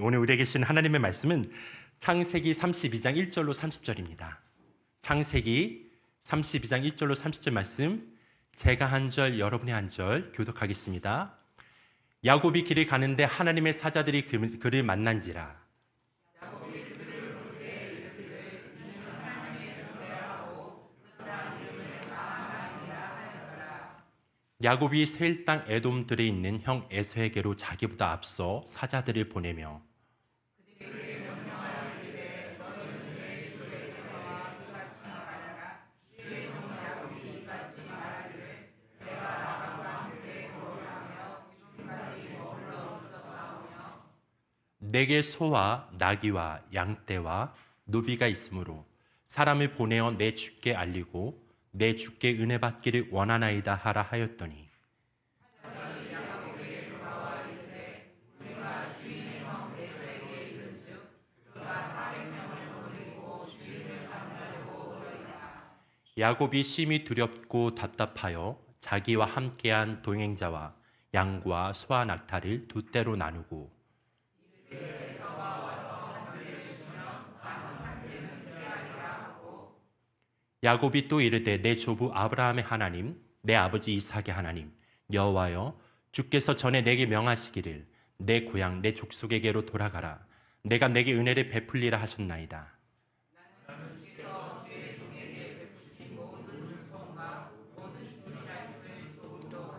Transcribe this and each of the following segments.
오늘 우리에게 주신 하나님의 말씀은 창세기 32장 1절로 30절입니다. 창세기 32장 1절로 30절 말씀, 제가 한 절, 여러분이 한 절 교독하겠습니다. 야곱이 길을 가는데 하나님의 사자들이 그를 만난지라. 야곱이 세일 땅 에돔들에 있는 형 에서에게로 자기보다 앞서 사자들을 보내며 내게 소와 나귀와 양떼와 노비가 있으므로 사람을 보내어 내 주께 알리고 내 주께 은혜 받기를 원하나이다 하라 하였더니 야곱이 심히 두렵고 답답하여 자기와 함께한 동행자와 양과 소와 낙타를 두 떼로 나누고 야곱이 또 이르되 내 조부 아브라함의 하나님, 내 아버지 이삭의 하나님 여호와여, 주께서 전에 내게 명하시기를 내 고향 내 족속에게로 돌아가라. 내가 내게 은혜를 베풀리라 하셨나이다.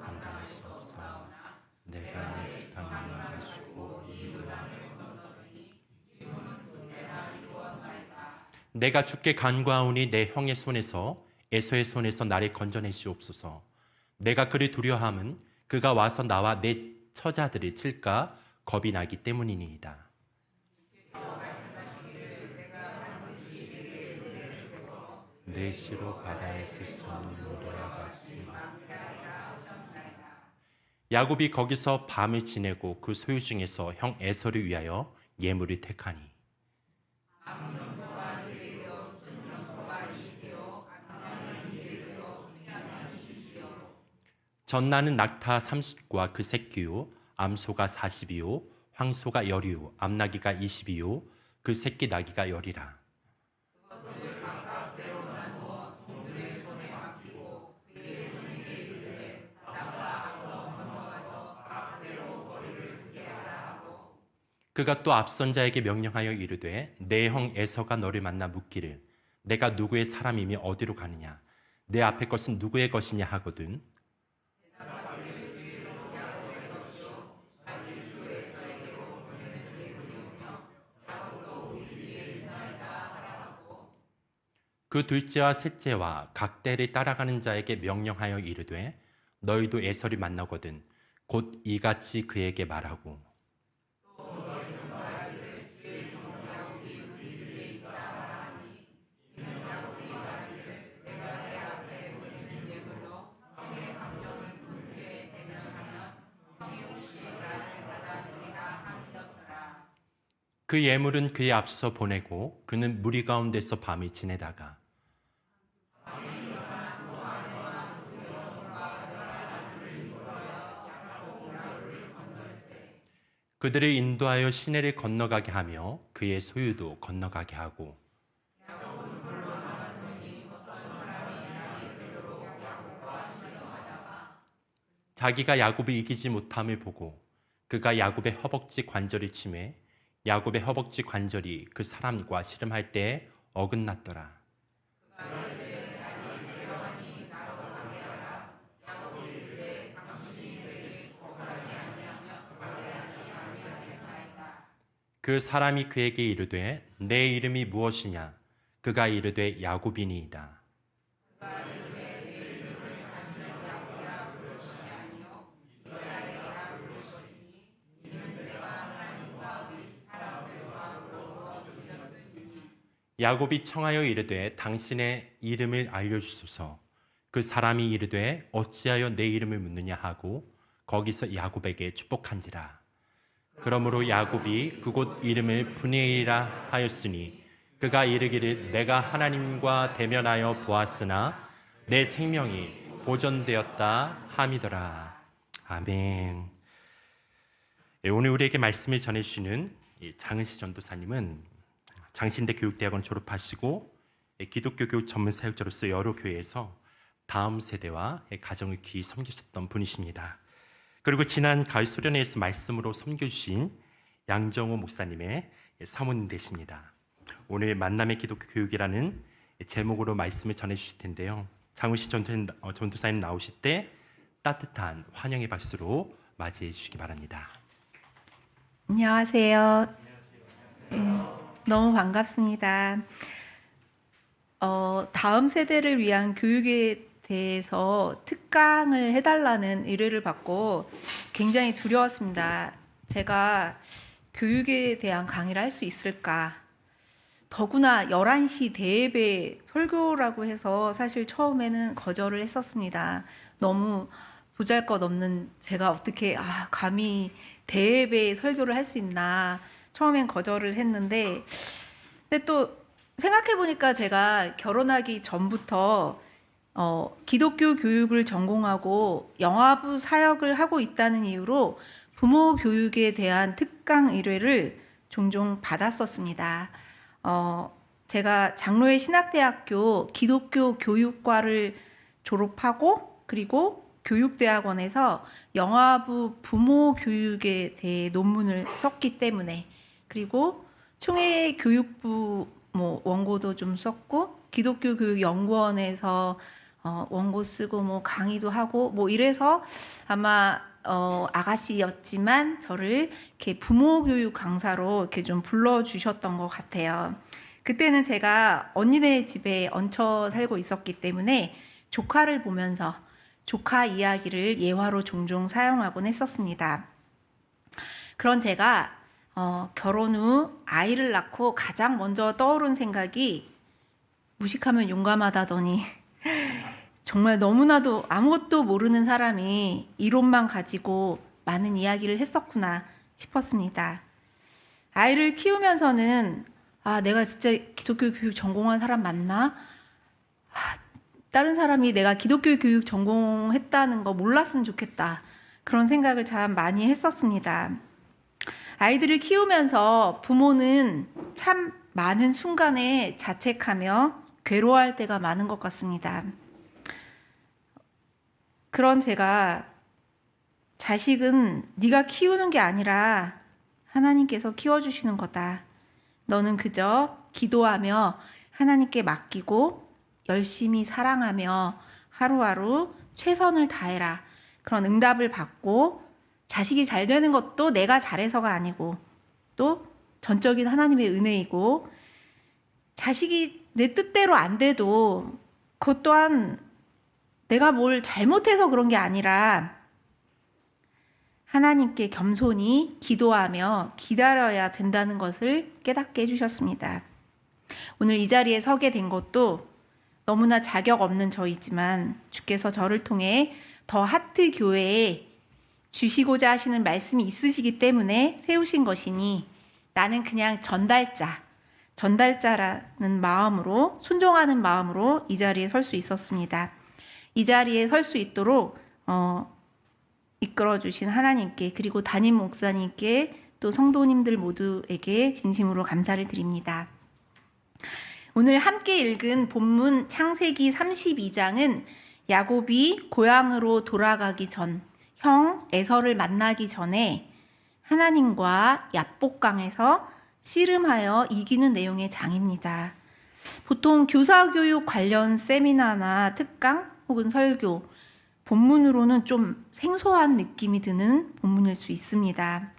감당할 수 없어. 내가 내 지팡이를 가지고 내가 주께 간구하오니 내 형의 손에서 에서의 손에서 나를 건져내시옵소서. 내가 그를 두려워함은 그가 와서 나와 내 처자들을 칠까 겁이 나기 때문이니이다. 내 시로 바다에 쓸 수 없는 물이와 같이. 야곱이 거기서 밤을 지내고 그 소유 중에서 형 에서를 위하여 예물을 택하니 전나는 낙타 30과 그 새끼요, 암소가 40이요, 황소가 10이요, 암나귀가 20이요, 그 새끼 나귀가 10이라. 그가 또 앞선 자에게 명령하여 이르되 내 형 에서가 너를 만나 묻기를 내가 누구의 사람이며 어디로 가느냐, 내 앞에 것은 누구의 것이냐 하거든. 그 둘째와 셋째와 각 떼를 따라가는 자에게 명령하여 이르되 너희도 에서를 만나거든 곧 이같이 그에게 말하고 그 예물은 그의 앞서 보내고 그는 무리 가운데서 밤을 지내다가 그들을 인도하여 시내를 건너가게 하며 그의 소유도 건너가게 하고 자기가 야곱을 이기지 못함을 보고 그가 야곱의 허벅지 관절을 치매 야곱의 허벅지 관절이 그 사람과 씨름할 때에 어긋났더라. 그 사람이 그에게 이르되 내 이름이 무엇이냐? 그가 이르되 야곱이니이다. 야곱이 청하여 이르되 당신의 이름을 알려주소서. 그 사람이 이르되 어찌하여 내 이름을 묻느냐 하고 거기서 야곱에게 축복한지라. 그러므로 야곱이 그곳 이름을 브니엘이라 하였으니 그가 이르기를 내가 하나님과 대면하여 보았으나 내 생명이 보존되었다 함이더라. 아멘. 오늘 우리에게 말씀을 전해주시는 이 장은시 전도사님은 장신대 교육대학원 졸업하시고 기독교 교육 전문 사역자로서 여러 교회에서 다음 세대와 가정을 귀히 섬기셨던 분이십니다. 그리고 지난 가을 수련회에서 말씀으로 섬겨주신 양정호 목사님의 사모님 되십니다. 오늘 만남의 기독교 교육이라는 제목으로 말씀을 전해주실 텐데요. 장은시 전도사님 나오실 때 따뜻한 환영의 박수로 맞이해 주시기 바랍니다. 안녕하세요. 네, 너무 반갑습니다. 다음 세대를 위한 교육에 대해서 특강을 해달라는 의뢰를 받고 굉장히 두려웠습니다. 제가 교육에 대한 강의를 할 수 있을까? 더구나 11시 대예배 설교라고 해서 사실 처음에는 거절을 했었습니다. 너무 보잘것없는 제가 어떻게 감히 대예배 설교를 할 수 있나 처음엔 거절을 했는데, 근데 또 생각해보니까 제가 결혼하기 전부터 기독교 교육을 전공하고 영화부 사역을 하고 있다는 이유로 부모 교육에 대한 특강 의뢰를 종종 받았었습니다. 제가 장로회 신학대학교 기독교 교육과를 졸업하고 그리고 교육대학원에서 영화부 부모 교육에 대해 논문을 썼기 때문에, 그리고 총회 교육부 원고도 좀 썼고 기독교 교육연구원에서 원고 쓰고 강의도 하고 이래서 아마 아가씨였지만 저를 이렇게 부모 교육 강사로 이렇게 좀 불러주셨던 것 같아요. 그때는 제가 언니네 집에 얹혀 살고 있었기 때문에 조카를 보면서 조카 이야기를 예화로 종종 사용하곤 했었습니다. 그런 제가 결혼 후 아이를 낳고 가장 먼저 떠오른 생각이 무식하면 용감하다더니 정말 너무나도 아무것도 모르는 사람이 이론만 가지고 많은 이야기를 했었구나 싶었습니다. 아이를 키우면서는 내가 진짜 기독교 교육 전공한 사람 맞나? 다른 사람이 내가 기독교 교육 전공했다는 거 몰랐으면 좋겠다. 그런 생각을 참 많이 했었습니다. 아이들을 키우면서 부모는 참 많은 순간에 자책하며 괴로워할 때가 많은 것 같습니다. 그런 제가 자식은 네가 키우는 게 아니라 하나님께서 키워주시는 거다. 너는 그저 기도하며 하나님께 맡기고 열심히 사랑하며 하루하루 최선을 다해라. 그런 응답을 받고 자식이 잘 되는 것도 내가 잘해서가 아니고 또 전적인 하나님의 은혜이고, 자식이 내 뜻대로 안 돼도 그것 또한 내가 뭘 잘못해서 그런 게 아니라 하나님께 겸손히 기도하며 기다려야 된다는 것을 깨닫게 해주셨습니다. 오늘 이 자리에 서게 된 것도 너무나 자격 없는 저이지만 주께서 저를 통해 더 하트 교회에 주시고자 하시는 말씀이 있으시기 때문에 세우신 것이니 나는 그냥 전달자라는 마음으로, 순종하는 마음으로 이 자리에 설 수 있었습니다. 이 자리에 설 수 있도록 이끌어 주신 하나님께, 그리고 담임 목사님께, 또 성도님들 모두에게 진심으로 감사를 드립니다. 오늘 함께 읽은 본문 창세기 32장은 야곱이 고향으로 돌아가기 전, 형 에서를 만나기 전에 하나님과 야복강에서 씨름하여 이기는 내용의 장입니다. 보통 교사교육 관련 세미나나 특강 혹은 설교, 본문으로는 좀 생소한 느낌이 드는 본문일 수 있습니다.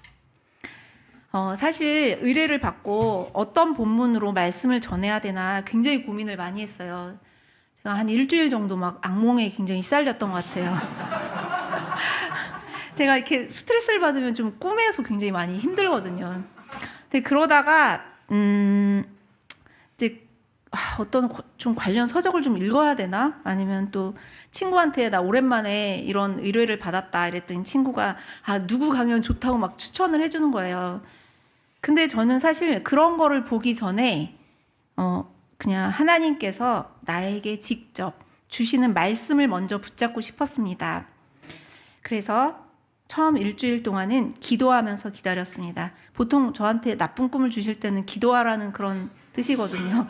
사실 의뢰를 받고 어떤 본문으로 말씀을 전해야 되나 굉장히 고민을 많이 했어요. 제가 한 일주일 정도 막 악몽에 굉장히 시달렸던 것 같아요. 제가 이렇게 스트레스를 받으면 좀 꿈에서 굉장히 많이 힘들거든요. 근데 그러다가 이제 어떤 좀 관련 서적을 좀 읽어야 되나? 아니면 또 친구한테 나 오랜만에 이런 의뢰를 받았다 이랬더니 친구가 누구 강연 좋다고 막 추천을 해주는 거예요. 근데 저는 사실 그런 거를 보기 전에 그냥 하나님께서 나에게 직접 주시는 말씀을 먼저 붙잡고 싶었습니다. 그래서 처음 일주일 동안은 기도하면서 기다렸습니다. 보통 저한테 나쁜 꿈을 주실 때는 기도하라는 그런 뜻이거든요.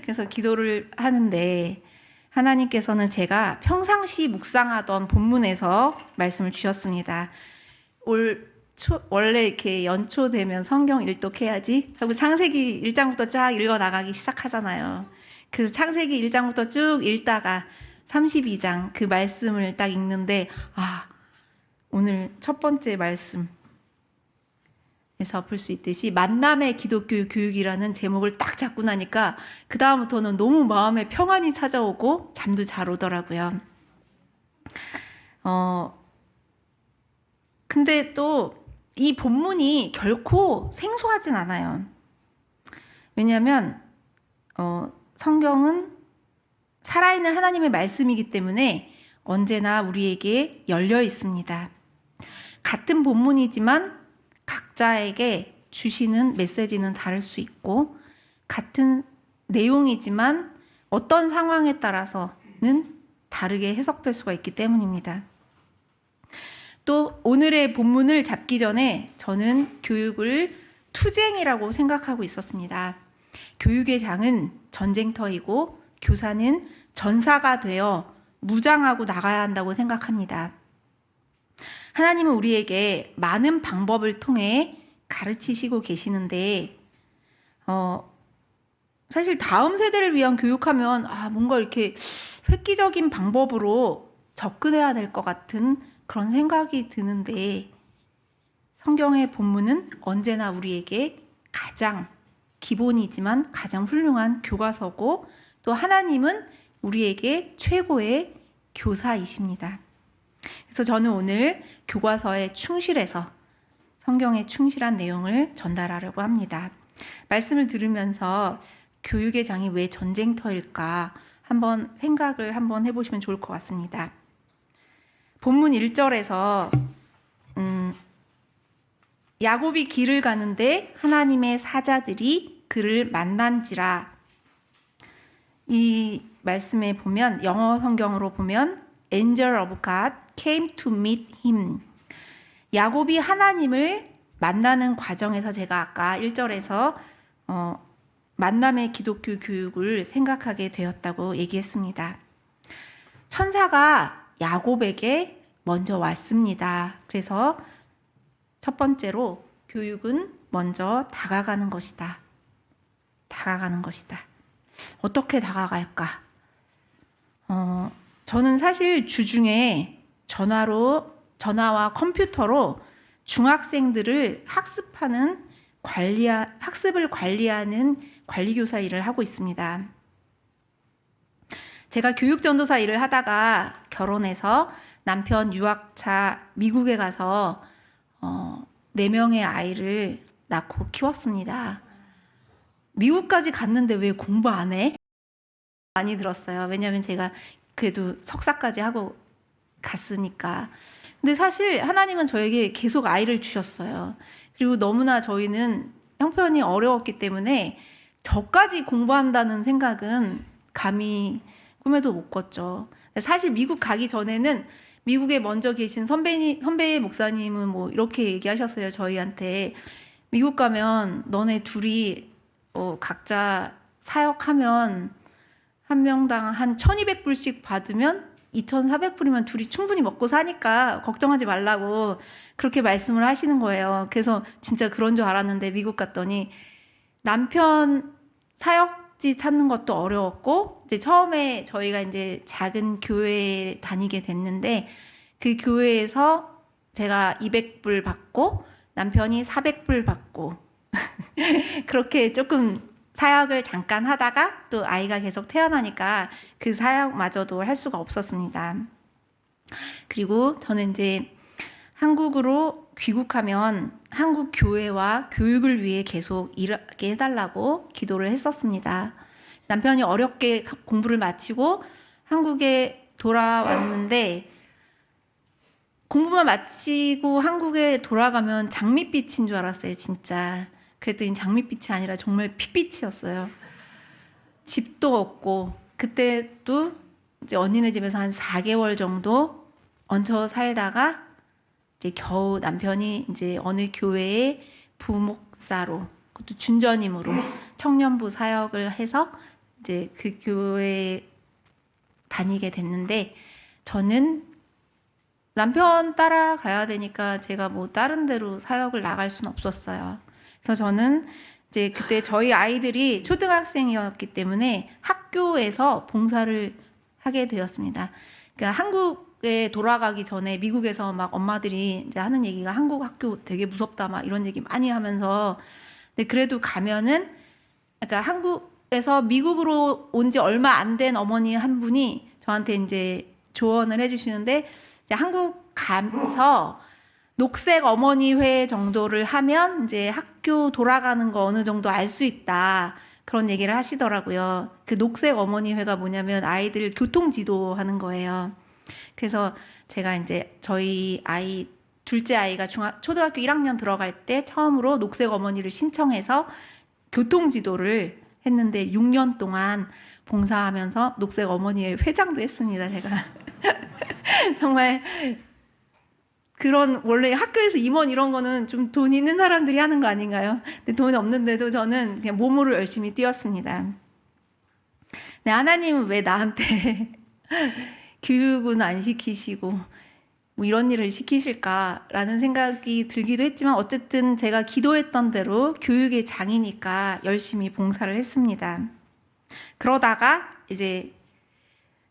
그래서 기도를 하는데 하나님께서는 제가 평상시 묵상하던 본문에서 말씀을 주셨습니다. 원래 이렇게 연초 되면 성경 일독해야지 하고 창세기 1장부터 쫙 읽어 나가기 시작하잖아요. 그래서 창세기 1장부터 쭉 읽다가 32장 그 말씀을 딱 읽는데 오늘 첫 번째 말씀에서 볼 수 있듯이 만남의 기독교 교육이라는 제목을 딱 잡고 나니까 그 다음부터는 너무 마음에 평안이 찾아오고 잠도 잘 오더라고요. 근데 또 이 본문이 결코 생소하진 않아요. 왜냐하면 성경은 살아있는 하나님의 말씀이기 때문에 언제나 우리에게 열려 있습니다. 같은 본문이지만 각자에게 주시는 메시지는 다를 수 있고 같은 내용이지만 어떤 상황에 따라서는 다르게 해석될 수가 있기 때문입니다. 또 오늘의 본문을 잡기 전에 저는 교육을 투쟁이라고 생각하고 있었습니다. 교육의 장은 전쟁터이고 교사는 전사가 되어 무장하고 나가야 한다고 생각합니다. 하나님은 우리에게 많은 방법을 통해 가르치시고 계시는데 사실 다음 세대를 위한 교육하면 뭔가 이렇게 획기적인 방법으로 접근해야 될 것 같은 그런 생각이 드는데 성경의 본문은 언제나 우리에게 가장 기본이지만 가장 훌륭한 교과서고 또 하나님은 우리에게 최고의 교사이십니다. 그래서 저는 오늘 교과서에 충실해서 성경에 충실한 내용을 전달하려고 합니다. 말씀을 들으면서 교육의 장이 왜 전쟁터일까 한번 생각을 한번 해보시면 좋을 것 같습니다. 본문 1절에서 야곱이 길을 가는데 하나님의 사자들이 그를 만난지라 이 말씀에 보면 영어 성경으로 보면 Angel of God came to meet him. 야곱이 하나님을 만나는 과정에서 제가 아까 1절에서 만남의 기독교 교육을 생각하게 되었다고 얘기했습니다. 천사가 야곱에게 먼저 왔습니다. 그래서 첫 번째로 교육은 먼저 다가가는 것이다. 다가가는 것이다. 어떻게 다가갈까? 저는 사실 주중에 전화와 컴퓨터로 중학생들을 학습을 관리하는 관리교사 일을 하고 있습니다. 제가 교육전도사 일을 하다가 결혼해서 남편 유학차 미국에 가서 4명의 아이를 낳고 키웠습니다. 미국까지 갔는데 왜 공부 안 해? 많이 들었어요. 왜냐하면 제가 그래도 석사까지 하고 갔으니까. 근데 사실 하나님은 저에게 계속 아이를 주셨어요. 그리고 너무나 저희는 형편이 어려웠기 때문에 저까지 공부한다는 생각은 감히 꿈에도 못 꿨죠. 사실 미국 가기 전에는 미국에 먼저 계신 선배 목사님은 뭐 이렇게 얘기하셨어요. 저희한테 미국 가면 너네 둘이 각자 사역하면 한 명당 한 1,200불씩 받으면 2,400불이면 둘이 충분히 먹고 사니까 걱정하지 말라고 그렇게 말씀을 하시는 거예요. 그래서 진짜 그런 줄 알았는데 미국 갔더니 남편 사역지 찾는 것도 어려웠고 이제 처음에 저희가 이제 작은 교회에 다니게 됐는데 그 교회에서 제가 200불 받고 남편이 400불 받고 그렇게 조금 사역을 잠깐 하다가 또 아이가 계속 태어나니까 그 사역마저도 할 수가 없었습니다. 그리고 저는 이제 한국으로 귀국하면 한국 교회와 교육을 위해 계속 일하게 해달라고 기도를 했었습니다. 남편이 어렵게 공부를 마치고 한국에 돌아왔는데 공부만 마치고 한국에 돌아가면 장밋빛인 줄 알았어요, 진짜. 그랬더니 장밋빛이 아니라 정말 핏빛이었어요. 집도 없고 그때도 이제 언니네 집에서 한 4개월 정도 얹혀 살다가 이제 겨우 남편이 이제 어느 교회의 부목사로, 그것도 준전임으로 청년부 사역을 해서 이제 그 교회에 다니게 됐는데, 저는 남편 따라가야 되니까 제가 뭐 다른 데로 사역을 나갈 수는 없었어요. 그래서 저는 이제 그때 저희 아이들이 초등학생이었기 때문에 학교에서 봉사를 하게 되었습니다. 그러니까 한국에 돌아가기 전에 미국에서 막 엄마들이 이제 하는 얘기가 한국 학교 되게 무섭다 막 이런 얘기 많이 하면서, 근데 그래도 가면은, 그러니까 한국에서 미국으로 온 지 얼마 안 된 어머니 한 분이 저한테 이제 조언을 해주시는데, 이제 한국 가서 녹색 어머니 회 정도를 하면 이제 학교 돌아가는 거 어느 정도 알 수 있다, 그런 얘기를 하시더라고요. 그 녹색 어머니 회가 뭐냐면 아이들 교통 지도하는 거예요. 그래서 제가 이제 저희 아이 둘째 아이가 초등학교 1학년 들어갈 때 처음으로 녹색 어머니를 신청해서 교통 지도를 했는데 6년 동안 봉사하면서 녹색 어머니의 회장도 했습니다, 제가. 정말 그런, 원래 학교에서 임원 이런 거는 좀 돈 있는 사람들이 하는 거 아닌가요? 근데 돈이 없는데도 저는 그냥 몸으로 열심히 뛰었습니다. 근데 하나님은 왜 나한테 교육은 안 시키시고 뭐 이런 일을 시키실까라는 생각이 들기도 했지만, 어쨌든 제가 기도했던 대로 교육의 장이니까 열심히 봉사를 했습니다. 그러다가 이제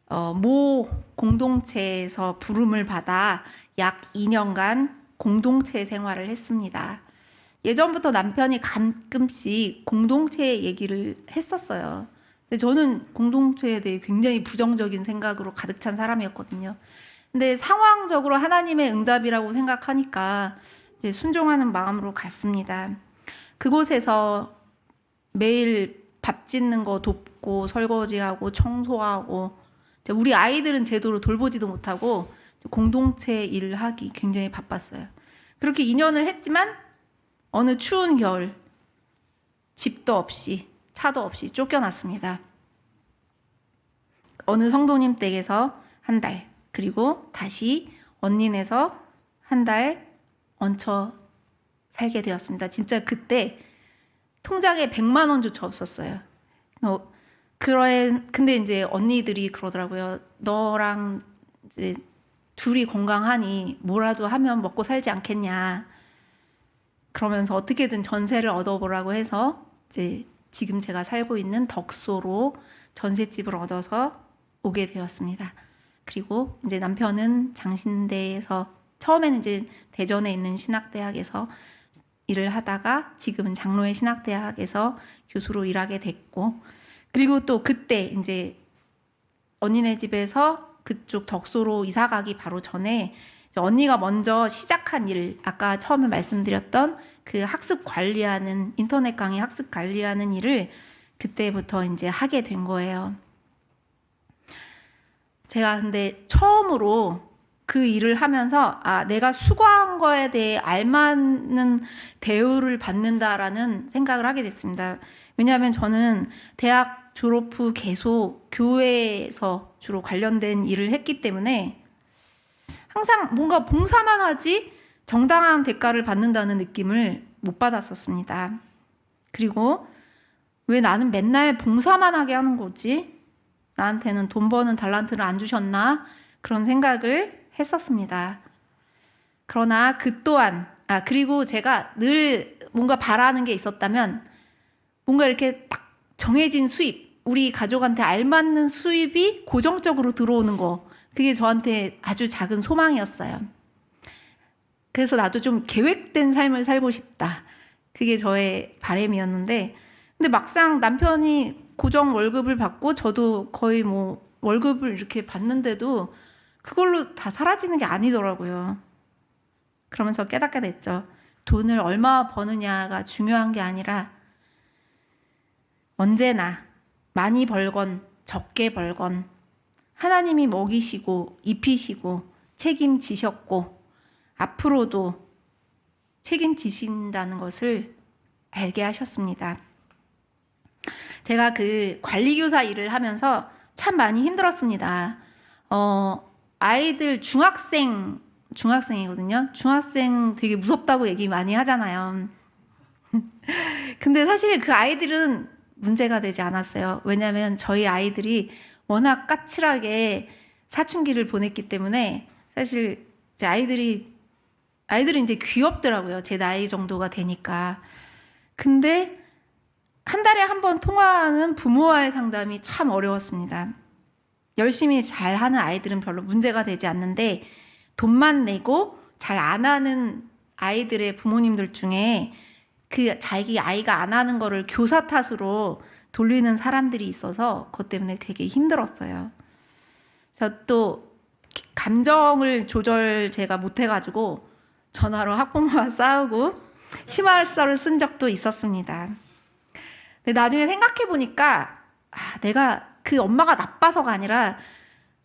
모 공동체에서 부름을 받아 약 2년간 공동체 생활을 했습니다. 예전부터 남편이 가끔씩 공동체 얘기를 했었어요. 근데 저는 공동체에 대해 굉장히 부정적인 생각으로 가득 찬 사람이었거든요. 근데 상황적으로 하나님의 응답이라고 생각하니까 이제 순종하는 마음으로 갔습니다. 그곳에서 매일 밥 짓는 거 돕고 설거지하고 청소하고, 우리 아이들은 제대로 돌보지도 못하고 공동체 일을 하기 굉장히 바빴어요. 그렇게 2년을 했지만 어느 추운 겨울 집도 없이 차도 없이 쫓겨났습니다. 어느 성도님 댁에서 한 달, 그리고 다시 언니네서 한 달 얹혀 살게 되었습니다. 진짜 그때 통장에 100만 원조차 없었어요. 근데 이제 언니들이 그러더라고요. 너랑 이제 둘이 건강하니 뭐라도 하면 먹고 살지 않겠냐. 그러면서 어떻게든 전세를 얻어보라고 해서 이제 지금 제가 살고 있는 덕소로 전셋집을 얻어서 오게 되었습니다. 그리고 이제 남편은 장신대에서, 처음에는 이제 대전에 있는 신학대학에서 일을 하다가 지금은 장로의 신학대학에서 교수로 일하게 됐고, 그리고 또 그때 이제 언니네 집에서 그쪽 덕소로 이사 가기 바로 전에 언니가 먼저 시작한 일, 아까 처음에 말씀드렸던 그 학습 관리하는, 인터넷 강의 학습 관리하는 일을 그때부터 이제 하게 된 거예요. 제가 근데 처음으로 그 일을 하면서 내가 수고한 거에 대해 알맞는 대우를 받는다라는 생각을 하게 됐습니다. 왜냐하면 저는 대학 졸업 후 계속 교회에서 주로 관련된 일을 했기 때문에 항상 뭔가 봉사만 하지 정당한 대가를 받는다는 느낌을 못 받았었습니다. 그리고 왜 나는 맨날 봉사만 하게 하는 거지? 나한테는 돈 버는 달란트를 안 주셨나? 그런 생각을 했었습니다. 그러나 그 또한, 그리고 제가 늘 뭔가 바라는 게 있었다면, 뭔가 이렇게 딱 정해진 수입, 우리 가족한테 알맞는 수입이 고정적으로 들어오는 거, 그게 저한테 아주 작은 소망이었어요. 그래서 나도 좀 계획된 삶을 살고 싶다. 그게 저의 바람이었는데, 근데 막상 남편이 고정 월급을 받고 저도 거의 뭐 월급을 이렇게 받는데도 그걸로 다 사라지는 게 아니더라고요. 그러면서 깨닫게 됐죠. 돈을 얼마 버느냐가 중요한 게 아니라 언제나 많이 벌건 적게 벌건 하나님이 먹이시고 입히시고 책임지셨고 앞으로도 책임지신다는 것을 알게 하셨습니다. 제가 그 관리교사 일을 하면서 참 많이 힘들었습니다. 아이들 중학생이거든요. 중학생 되게 무섭다고 얘기 많이 하잖아요. 근데 사실 그 아이들은 문제가 되지 않았어요. 왜냐하면 저희 아이들이 워낙 까칠하게 사춘기를 보냈기 때문에 사실 이제 아이들은 이제 귀엽더라고요. 제 나이 정도가 되니까. 근데 한 달에 한 번 통화하는 부모와의 상담이 참 어려웠습니다. 열심히 잘하는 아이들은 별로 문제가 되지 않는데 돈만 내고 잘 안 하는 아이들의 부모님들 중에 그 자기 아이가 안 하는 거를 교사 탓으로 돌리는 사람들이 있어서 그것 때문에 되게 힘들었어요. 그래서 또 감정을 조절 제가 못해가지고 전화로 학부모와 싸우고 심할서를 쓴 적도 있었습니다. 근데 나중에 생각해보니까 내가 그 엄마가 나빠서가 아니라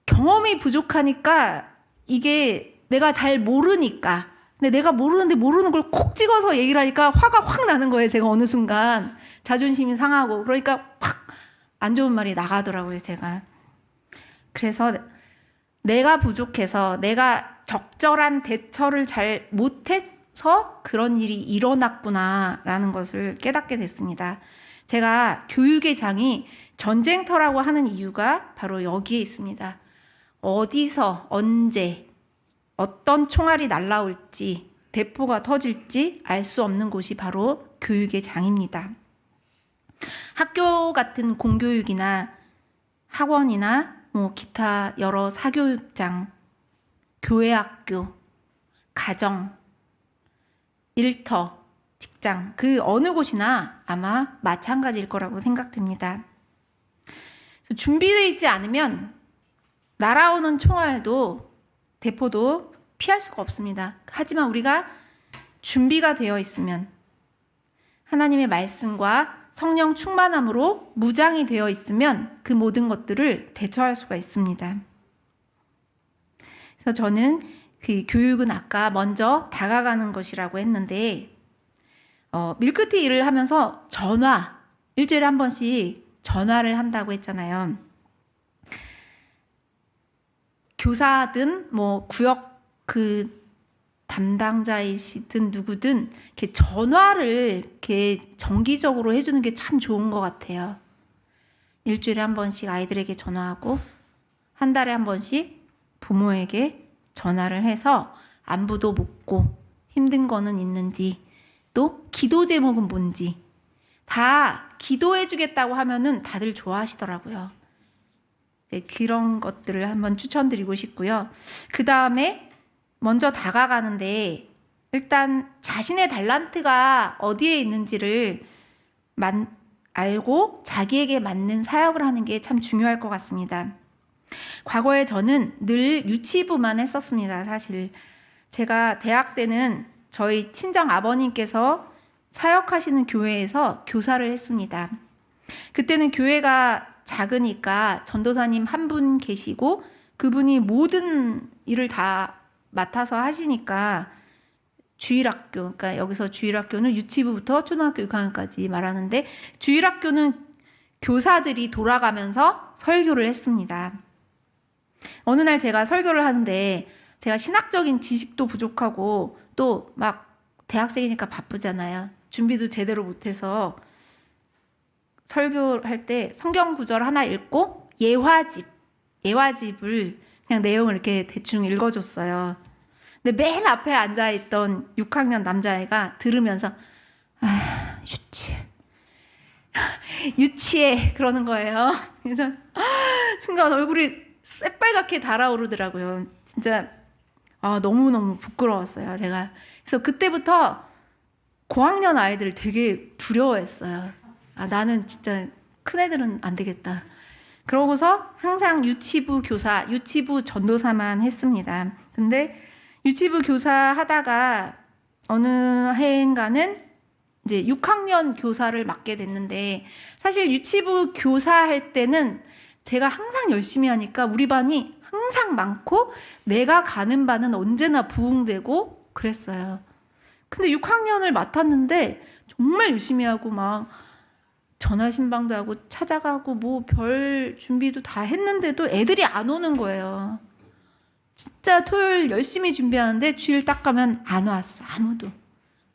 경험이 부족하니까 이게 내가 잘 모르니까. 근데 내가 모르는데 모르는 걸 콕 찍어서 얘기를 하니까 화가 확 나는 거예요. 제가 어느 순간 자존심이 상하고 그러니까 확 안 좋은 말이 나가더라고요. 제가. 그래서 내가 부족해서 내가 적절한 대처를 잘 못해서 그런 일이 일어났구나라는 것을 깨닫게 됐습니다. 제가 교육의 장이 전쟁터라고 하는 이유가 바로 여기에 있습니다. 어디서 언제 어떤 총알이 날라올지 대포가 터질지 알 수 없는 곳이 바로 교육의 장입니다. 학교 같은 공교육이나 학원이나 기타 여러 사교육장, 교회 학교, 가정, 일터, 직장 그 어느 곳이나 아마 마찬가지일 거라고 생각됩니다. 그래서 준비되어 있지 않으면 날아오는 총알도 대포도 피할 수가 없습니다. 하지만 우리가 준비가 되어 있으면 하나님의 말씀과 성령 충만함으로 무장이 되어 있으면 그 모든 것들을 대처할 수가 있습니다. 그래서 저는 그 교육은 아까 먼저 다가가는 것이라고 했는데 밀크티 일을 하면서 일주일에 한 번씩 전화를 한다고 했잖아요. 교사든 구역 그 담당자이시든 누구든 이렇게 전화를 이렇게 정기적으로 해주는 게 참 좋은 것 같아요. 일주일에 한 번씩 아이들에게 전화하고 한 달에 한 번씩 부모에게 전화를 해서 안부도 묻고 힘든 거는 있는지 또 기도 제목은 뭔지 다 기도해 주겠다고 하면은 다들 좋아하시더라고요. 네, 그런 것들을 한번 추천드리고 싶고요. 그 다음에 먼저 다가가는데 일단 자신의 달란트가 어디에 있는지를 알고 자기에게 맞는 사역을 하는 게 참 중요할 것 같습니다. 과거에 저는 늘 유치부만 했었습니다. 사실 제가 대학 때는 저희 친정 아버님께서 사역하시는 교회에서 교사를 했습니다. 그때는 교회가 작으니까 전도사님 한 분 계시고 그분이 모든 일을 다 맡아서 하시니까 주일학교, 그러니까 여기서 주일학교는 유치부부터 초등학교 6학년까지 말하는데 주일학교는 교사들이 돌아가면서 설교를 했습니다. 어느 날 제가 설교를 하는데 제가 신학적인 지식도 부족하고 또 막 대학생이니까 바쁘잖아요. 준비도 제대로 못해서 설교할 때 성경 구절 하나 읽고 예화집을 그냥 내용을 이렇게 대충 읽어줬어요. 근데 맨 앞에 앉아있던 6학년 남자애가 들으면서 유치해 그러는 거예요. 그래서 순간 얼굴이 새빨갛게 달아오르더라고요. 진짜 너무너무 부끄러웠어요. 제가 그래서 그때부터 고학년 아이들을 되게 두려워했어요. 나는 진짜 큰애들은 안 되겠다. 그러고서 항상 유치부 교사, 유치부 전도사만 했습니다. 근데 유치부 교사 하다가 어느 해인가는 이제 6학년 교사를 맡게 됐는데 사실 유치부 교사 할 때는 제가 항상 열심히 하니까 우리 반이 항상 많고 내가 가는 반은 언제나 부흥되고 그랬어요. 근데 6학년을 맡았는데 정말 열심히 하고 막 전화 신방도 하고 찾아가고 별 준비도 다 했는데도 애들이 안 오는 거예요. 진짜 토요일 열심히 준비하는데 주일 딱 가면 안 왔어. 아무도.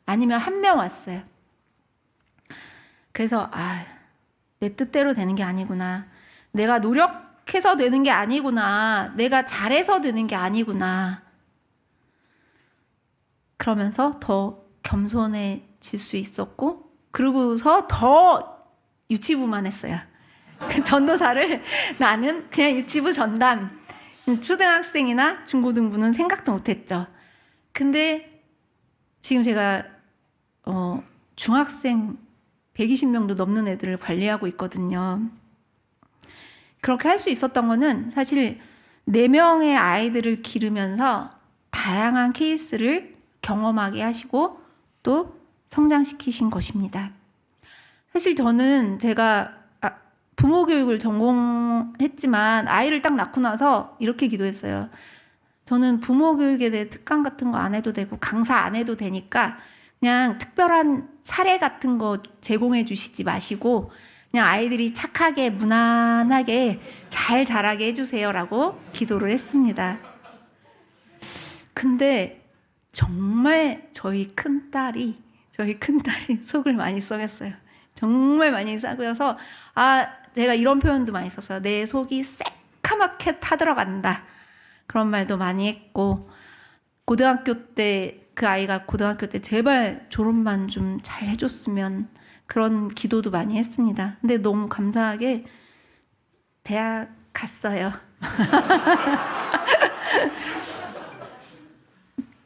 아니면 한 명 왔어요. 그래서 내 뜻대로 되는 게 아니구나. 내가 노력해서 되는 게 아니구나. 내가 잘해서 되는 게 아니구나. 그러면서 더 겸손해질 수 있었고, 그러고서 더 유치부만 했어요. 그 전도사를 나는 그냥 유치부 전담, 초등학생이나 중고등부는 생각도 못했죠. 근데 지금 제가 중학생 120명도 넘는 애들을 관리하고 있거든요. 그렇게 할 수 있었던 거는 사실 4명의 아이들을 기르면서 다양한 케이스를 경험하게 하시고 또 성장시키신 것입니다. 사실 저는 제가 부모 교육을 전공했지만 아이를 딱 낳고 나서 이렇게 기도했어요. 저는 부모 교육에 대해 특강 같은 거 안 해도 되고 강사 안 해도 되니까 그냥 특별한 사례 같은 거 제공해 주시지 마시고 그냥 아이들이 착하게 무난하게 잘 자라게 해주세요라고 기도를 했습니다. 근데 정말 저희 큰딸이 속을 많이 썩였어요. 정말 많이 썩여서 내가 이런 표현도 많이 썼어요. 내 속이 새카맣게 타들어간다. 그런 말도 많이 했고, 고등학교 때 그 아이가 고등학교 때 제발 졸업만 좀 잘 해줬으면 그런 기도도 많이 했습니다. 근데 너무 감사하게 대학 갔어요.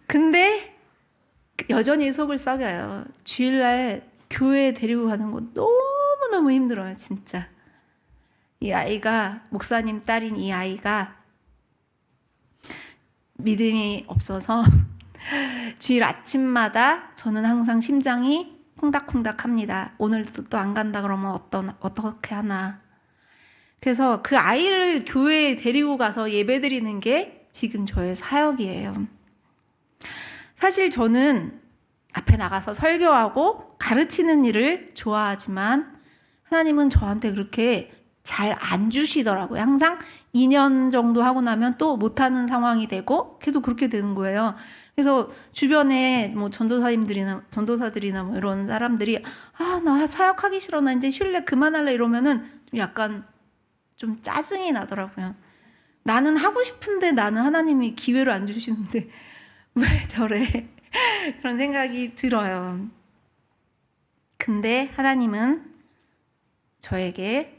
근데 여전히 속을 썩여요. 주일날 교회 데리고 가는 거 너무너무 힘들어요, 진짜. 이 아이가, 목사님 딸인 이 아이가 믿음이 없어서 주일 아침마다 저는 항상 심장이 콩닥콩닥 합니다. 오늘도 또 안 간다 그러면 어떻게 하나. 그래서 그 아이를 교회에 데리고 가서 예배 드리는 게 지금 저의 사역이에요. 사실 저는 앞에 나가서 설교하고 가르치는 일을 좋아하지만 하나님은 저한테 그렇게 잘 안 주시더라고요. 항상 2년 정도 하고 나면 또 못하는 상황이 되고 계속 그렇게 되는 거예요. 그래서 주변에 뭐 전도사들이나 뭐 이런 사람들이 나 사역하기 싫어. 나 이제 쉴래. 그만할래. 이러면은 약간 좀 짜증이 나더라고요. 나는 하고 싶은데 나는 하나님이 기회를 안 주시는데 왜 저래? 그런 생각이 들어요. 근데 하나님은 저에게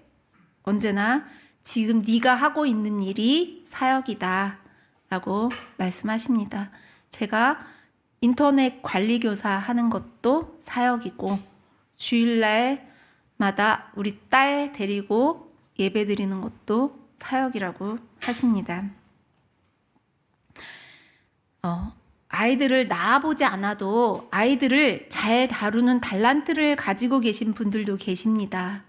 언제나 지금 네가 하고 있는 일이 사역이다 라고 말씀하십니다. 제가 인터넷 관리교사 하는 것도 사역이고 주일날마다 우리 딸 데리고 예배 드리는 것도 사역이라고 하십니다. 아이들을 낳아보지 않아도 아이들을 잘 다루는 달란트를 가지고 계신 분들도 계십니다.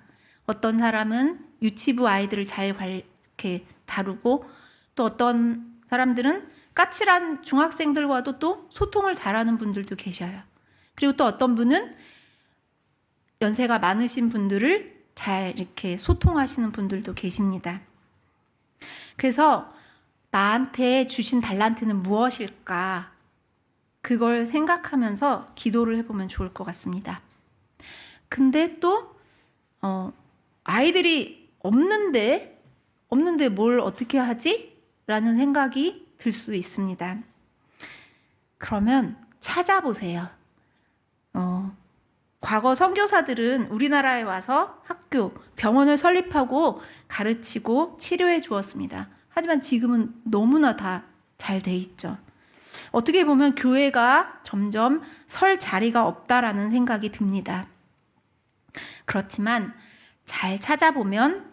어떤 사람은 유치부 아이들을 잘 이렇게 다루고 또 어떤 사람들은 까칠한 중학생들과도 또 소통을 잘하는 분들도 계셔요. 그리고 또 어떤 분은 연세가 많으신 분들을 잘 이렇게 소통하시는 분들도 계십니다. 그래서 나한테 주신 달란트는 무엇일까? 그걸 생각하면서 기도를 해보면 좋을 것 같습니다. 근데 또 아이들이 없는데 뭘 어떻게 하지? 라는 생각이 들 수 있습니다. 그러면 찾아보세요. 과거 선교사들은 우리나라에 와서 학교, 병원을 설립하고 가르치고 치료해 주었습니다. 하지만 지금은 너무나 다 잘 돼 있죠. 어떻게 보면 교회가 점점 설 자리가 없다라는 생각이 듭니다. 그렇지만 잘 찾아보면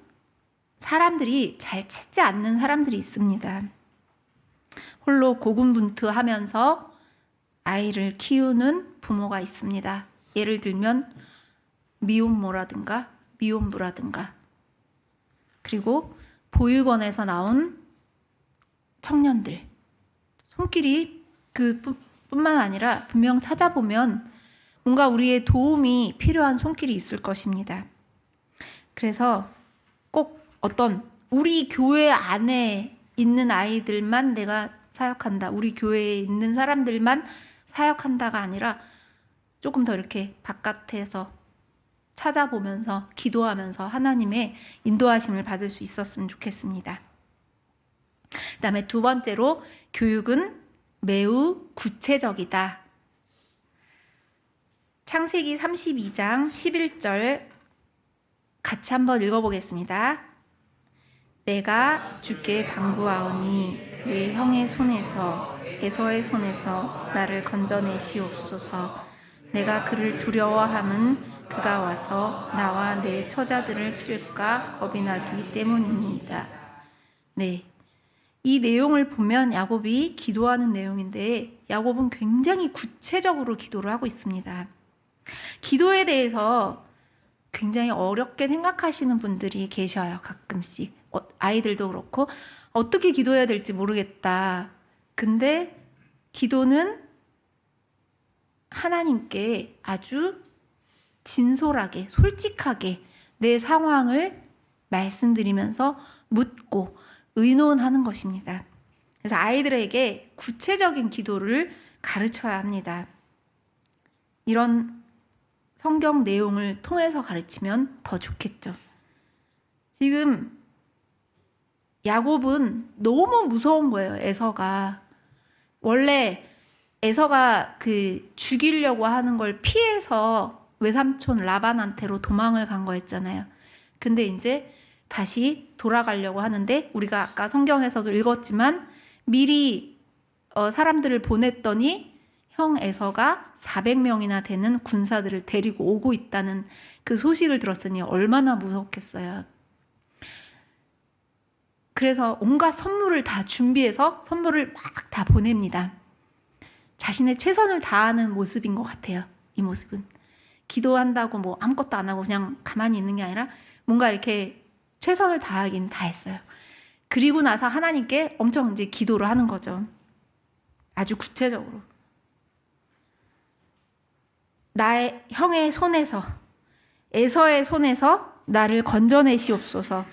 사람들이 잘 찾지 않는 사람들이 있습니다. 홀로 고군분투하면서 아이를 키우는 부모가 있습니다. 예를 들면 미혼모라든가 미혼부라든가 그리고 보육원에서 나온 청년들 손길이 그뿐만 아니라 분명 찾아보면 뭔가 우리의 도움이 필요한 손길이 있을 것입니다. 그래서 꼭 어떤 우리 교회 안에 있는 아이들만 내가 사역한다. 우리 교회에 있는 사람들만 사역한다가 아니라 조금 더 이렇게 바깥에서 찾아보면서 기도하면서 하나님의 인도하심을 받을 수 있었으면 좋겠습니다. 그다음에 두 번째로 교육은 매우 구체적이다. 창세기 32장 11절 같이 한번 읽어보겠습니다. 내가 주께 간구하오니 내 형의 손에서 에서의 손에서 나를 건져내시옵소서. 내가 그를 두려워함은 그가 와서 나와 내 처자들을 칠까 겁이 나기 때문입니다. 네, 이 내용을 보면 야곱이 기도하는 내용인데 야곱은 굉장히 구체적으로 기도를 하고 있습니다. 기도에 대해서 굉장히 어렵게 생각하시는 분들이 계셔요. 가끔씩 아이들도 그렇고 어떻게 기도해야 될지 모르겠다. 근데 기도는 하나님께 아주 진솔하게 솔직하게 내 상황을 말씀드리면서 묻고 의논하는 것입니다. 그래서 아이들에게 구체적인 기도를 가르쳐야 합니다. 이런 성경 내용을 통해서 가르치면 더 좋겠죠. 지금 야곱은 너무 무서운 거예요. 에서가 원래 에서가 죽이려고 하는 걸 피해서 외삼촌 라반한테로 도망을 간 거였잖아요. 근데 이제 다시 돌아가려고 하는데 우리가 아까 성경에서도 읽었지만 미리 사람들을 보냈더니 형 에서가 400명이나 되는 군사들을 데리고 오고 있다는 그 소식을 들었으니 얼마나 무섭겠어요. 그래서 온갖 선물을 다 준비해서 선물을 막 다 보냅니다. 자신의 최선을 다하는 모습인 것 같아요. 이 모습은 기도한다고 뭐 아무것도 안 하고 그냥 가만히 있는 게 아니라 뭔가 이렇게 최선을 다하긴 다 했어요. 그리고 나서 하나님께 엄청 이제 기도를 하는 거죠. 아주 구체적으로. 나의 형의 손에서 에서의 손에서 나를 건져내시옵소서.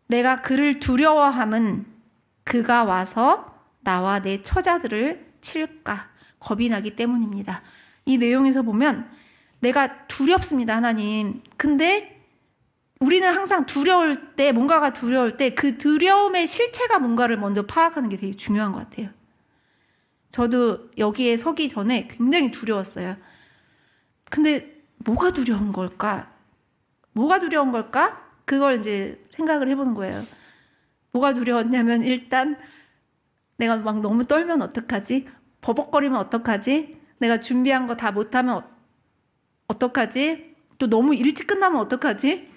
내가 그를 두려워함은 그가 와서 나와 내 처자들을 칠까 겁이 나기 때문입니다. 이 내용에서 보면 내가 두렵습니다, 하나님. 근데 우리는 항상 두려울 때, 뭔가가 두려울 때 그 두려움의 실체가 뭔가를 먼저 파악하는 게 되게 중요한 것 같아요. 저도 여기에 서기 전에 굉장히 두려웠어요. 근데 뭐가 두려운 걸까? 뭐가 두려운 걸까? 그걸 이제 생각을 해보는 거예요. 뭐가 두려웠냐면 일단 내가 막 너무 떨면 어떡하지? 버벅거리면 어떡하지? 내가 준비한 거 다 못하면 어떡하지? 또 너무 일찍 끝나면 어떡하지?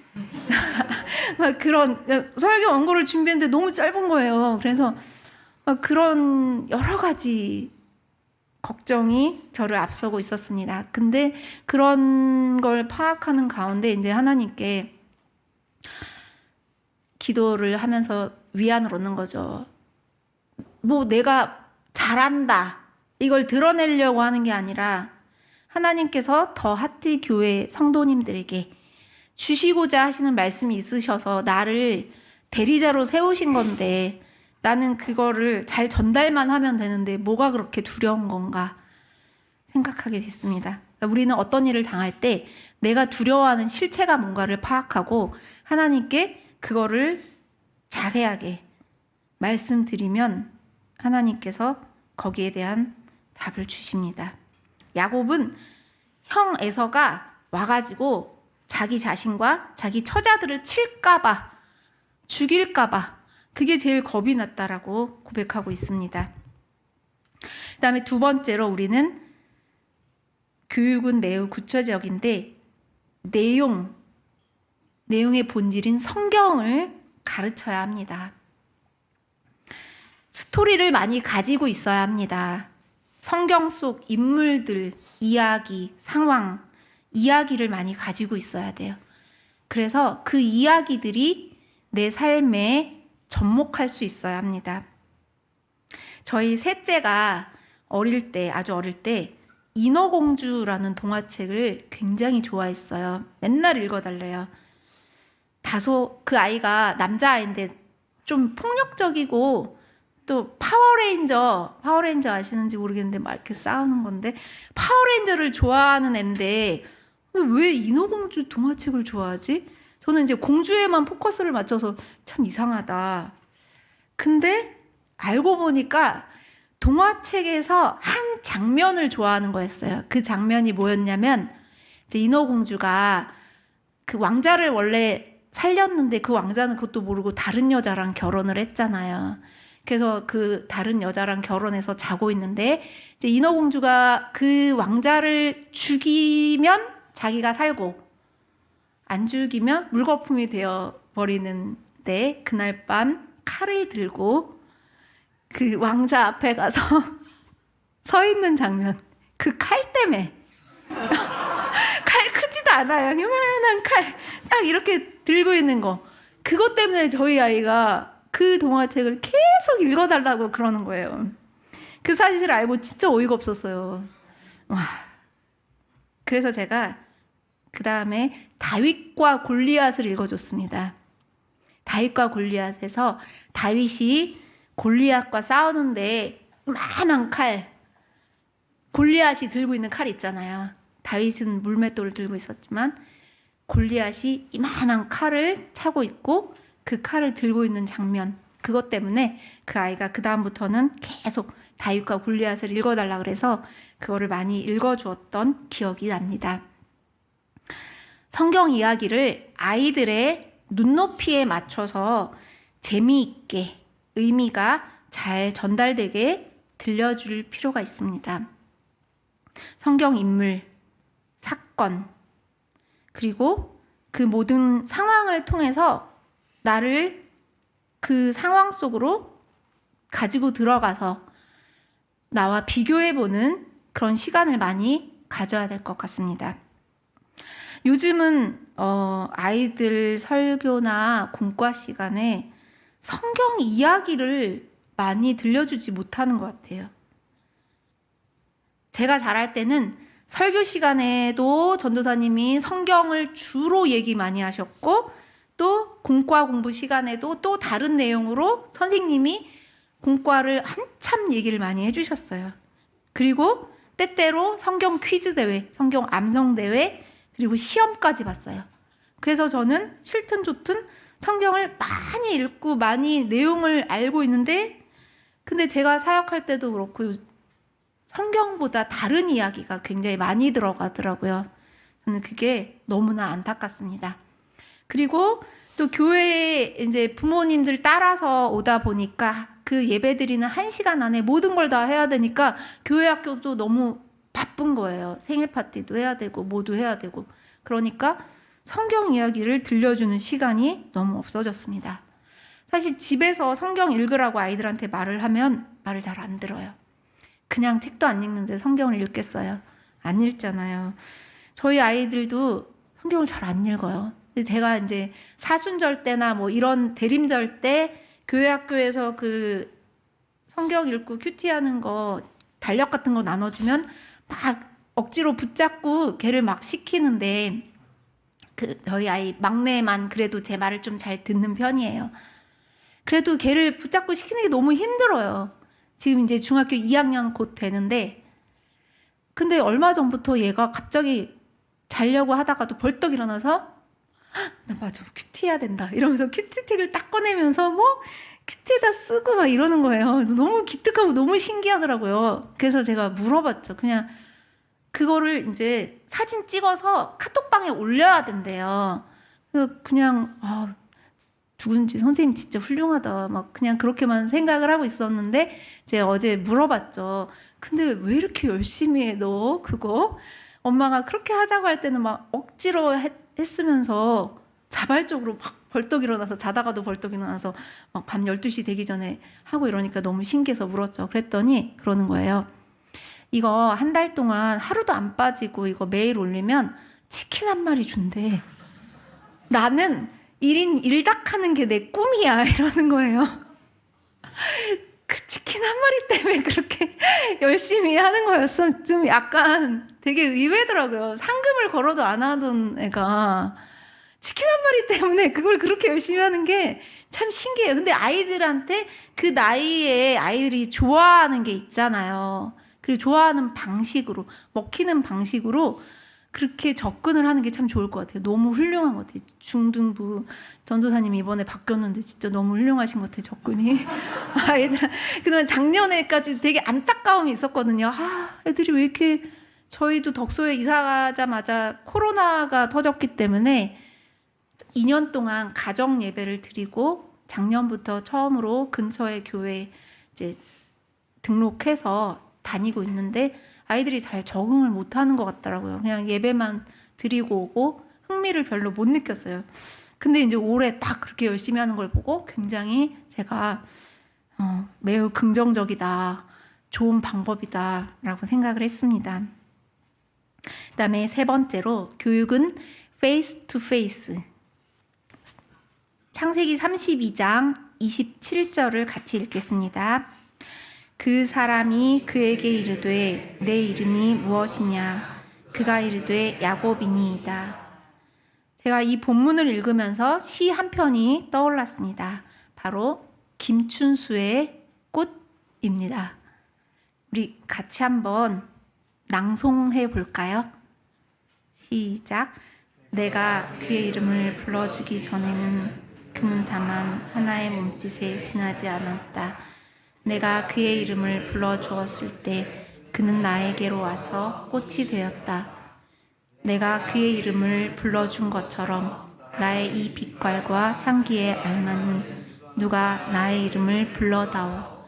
막 그런 설교 원고를 준비했는데 너무 짧은 거예요. 그래서 막 그런 여러 가지 걱정이 저를 앞서고 있었습니다. 근데 그런 걸 파악하는 가운데 이제 하나님께 기도를 하면서 위안을 얻는 거죠. 뭐 내가 잘한다 이걸 드러내려고 하는 게 아니라 하나님께서 더 하트 교회 성도님들에게 주시고자 하시는 말씀이 있으셔서 나를 대리자로 세우신 건데 나는 그거를 잘 전달만 하면 되는데 뭐가 그렇게 두려운 건가 생각하게 됐습니다. 우리는 어떤 일을 당할 때 내가 두려워하는 실체가 뭔가를 파악하고 하나님께 그거를 자세하게 말씀드리면 하나님께서 거기에 대한 답을 주십니다. 야곱은 형 에서가 와가지고 자기 자신과 자기 처자들을 칠까봐 죽일까봐 그게 제일 겁이 났다라고 고백하고 있습니다. 그 다음에 두 번째로 우리는 교육은 매우 구체적인데 내용의 본질인 성경을 가르쳐야 합니다. 스토리를 많이 가지고 있어야 합니다. 성경 속 인물들, 이야기, 상황, 이야기를 많이 가지고 있어야 돼요. 그래서 그 이야기들이 내 삶에 접목할 수 있어야 합니다. 저희 셋째가 아주 어릴 때 인어공주라는 동화책을 굉장히 좋아했어요. 맨날 읽어달래요. 다소 그 아이가 남자아이인데 좀 폭력적이고 또 파워레인저 아시는지 모르겠는데 막 이렇게 싸우는 건데 파워레인저를 좋아하는 앤데 왜 인어공주 동화책을 좋아하지? 저는 이제 공주에만 포커스를 맞춰서 참 이상하다. 근데 알고 보니까 동화책에서 한 장면을 좋아하는 거였어요. 그 장면이 뭐였냐면 이제 인어공주가 그 왕자를 원래 살렸는데 그 왕자는 그것도 모르고 다른 여자랑 결혼을 했잖아요. 그래서 그 다른 여자랑 결혼해서 자고 있는데 이제 인어공주가 그 왕자를 죽이면 자기가 살고 안 죽이면 물거품이 되어 버리는데 그날 밤 칼을 들고 그 왕자 앞에 가서 서 있는 장면. 그 칼 때문에 칼 크지도 않아요. 요만한 칼 딱 이렇게 들고 있는 거. 그것 때문에 저희 아이가 그 동화책을 계속 읽어달라고 그러는 거예요. 그 사실을 알고 진짜 어이가 없었어요. 와. 그래서 제가 그 다음에 다윗과 골리앗을 읽어줬습니다. 다윗과 골리앗에서 다윗이 골리앗과 싸우는데 이만한 칼, 골리앗이 들고 있는 칼 있잖아요. 다윗은 물맷돌을 들고 있었지만 골리앗이 이만한 칼을 차고 있고 그 칼을 들고 있는 장면, 그것 때문에 그 아이가 그 다음부터는 계속 다윗과 골리앗을 읽어달라 그래서 그거를 많이 읽어주었던 기억이 납니다. 성경 이야기를 아이들의 눈높이에 맞춰서 재미있게 의미가 잘 전달되게 들려줄 필요가 있습니다. 성경 인물, 사건, 그리고 그 모든 상황을 통해서 나를 그 상황 속으로 가지고 들어가서 나와 비교해보는 그런 시간을 많이 가져야 될 것 같습니다. 요즘은 아이들 설교나 공과 시간에 성경 이야기를 많이 들려주지 못하는 것 같아요. 제가 자랄 때는 설교 시간에도 전도사님이 성경을 주로 얘기 많이 하셨고 또 공과 공부 시간에도 또 다른 내용으로 선생님이 공과를 한참 얘기를 많이 해주셨어요. 그리고 때때로 성경 퀴즈 대회, 성경 암송 대회, 그리고 시험까지 봤어요. 그래서 저는 싫든 좋든 성경을 많이 읽고 많이 내용을 알고 있는데 근데 제가 사역할 때도 그렇고 성경보다 다른 이야기가 굉장히 많이 들어가더라고요. 저는 그게 너무나 안타깝습니다. 그리고 또 교회에 이제 부모님들 따라서 오다 보니까 그 예배 드리는 1시간 안에 모든 걸 다 해야 되니까 교회 학교도 너무 바쁜 거예요. 생일 파티도 해야 되고 모두 해야 되고. 그러니까 성경 이야기를 들려주는 시간이 너무 없어졌습니다. 사실 집에서 성경 읽으라고 아이들한테 말을 하면 말을 잘 안 들어요. 그냥 책도 안 읽는데 성경을 읽겠어요? 안 읽잖아요. 저희 아이들도 성경을 잘 안 읽어요. 근데 제가 이제 사순절 때나 뭐 이런 대림절 때 교회 학교에서 그 성경 읽고 큐티하는 거 달력 같은 거 나눠주면 막 억지로 붙잡고 걔를 막 시키는데 그 저희 아이 막내만 그래도 제 말을 좀 잘 듣는 편이에요. 그래도 걔를 붙잡고 시키는 게 너무 힘들어요. 지금 이제 중학교 2학년 곧 되는데 근데 얼마 전부터 얘가 갑자기 자려고 하다가도 벌떡 일어나서 나 맞아 큐티 해야 된다 이러면서 큐티책을 딱 꺼내면서 뭐 큐티에다 쓰고 막 이러는 거예요. 너무 기특하고 너무 신기하더라고요. 그래서 제가 물어봤죠. 그냥 그거를 이제 사진 찍어서 카톡방에 올려야 된대요. 그래서 그냥 누군지 선생님 진짜 훌륭하다 막 그냥 그렇게만 생각을 하고 있었는데 제가 어제 물어봤죠. 근데 왜 이렇게 열심히 해 너 그거? 엄마가 그렇게 하자고 할 때는 막 억지로 했으면서 자발적으로 막 벌떡 일어나서 자다가도 벌떡 일어나서 막 밤 12시 되기 전에 하고 이러니까 너무 신기해서 물었죠. 그랬더니 그러는 거예요. 이거 한 달 동안 하루도 안 빠지고 이거 매일 올리면 치킨 한 마리 준대. 나는 1인 1닭 하는 게 내 꿈이야 이러는 거예요. 그 치킨 한 마리 때문에 그렇게 열심히 하는 거였어. 좀 약간 되게 의외더라고요. 상금을 걸어도 안 하던 애가 치킨 한 마리 때문에 그걸 그렇게 열심히 하는 게 참 신기해요. 근데 아이들한테 그 나이에 아이들이 좋아하는 게 있잖아요. 그리고 좋아하는 방식으로, 먹히는 방식으로 그렇게 접근을 하는 게 참 좋을 것 같아요. 너무 훌륭한 것 같아요. 중등부 전도사님이 이번에 바뀌었는데 진짜 너무 훌륭하신 것 같아요. 접근이. 아이들, 그동안 작년에까지 되게 안타까움이 있었거든요. 애들이 왜 이렇게, 저희도 덕소에 이사 가자마자 코로나가 터졌기 때문에 2년 동안 가정 예배를 드리고 작년부터 처음으로 근처의 교회 이제 등록해서 다니고 있는데 아이들이 잘 적응을 못하는 것 같더라고요. 그냥 예배만 드리고 오고 흥미를 별로 못 느꼈어요. 근데 이제 올해 딱 그렇게 열심히 하는 걸 보고 굉장히 제가 매우 긍정적이다, 좋은 방법이다라고 생각을 했습니다. 그다음에 세 번째로 교육은 face to face. 창세기 32장 27절을 같이 읽겠습니다. 그 사람이 그에게 이르되 내 이름이 무엇이냐? 그가 이르되 야곱이니이다. 제가 이 본문을 읽으면서 시 한 편이 떠올랐습니다. 바로 김춘수의 꽃입니다. 우리 같이 한번 낭송해 볼까요? 시작. 내가 그의 이름을 불러주기 전에는 그는 다만 하나의 몸짓에 지나지 않았다. 내가 그의 이름을 불러주었을 때 그는 나에게로 와서 꽃이 되었다. 내가 그의 이름을 불러준 것처럼 나의 이 빛깔과 향기에 알맞는 누가 나의 이름을 불러다오.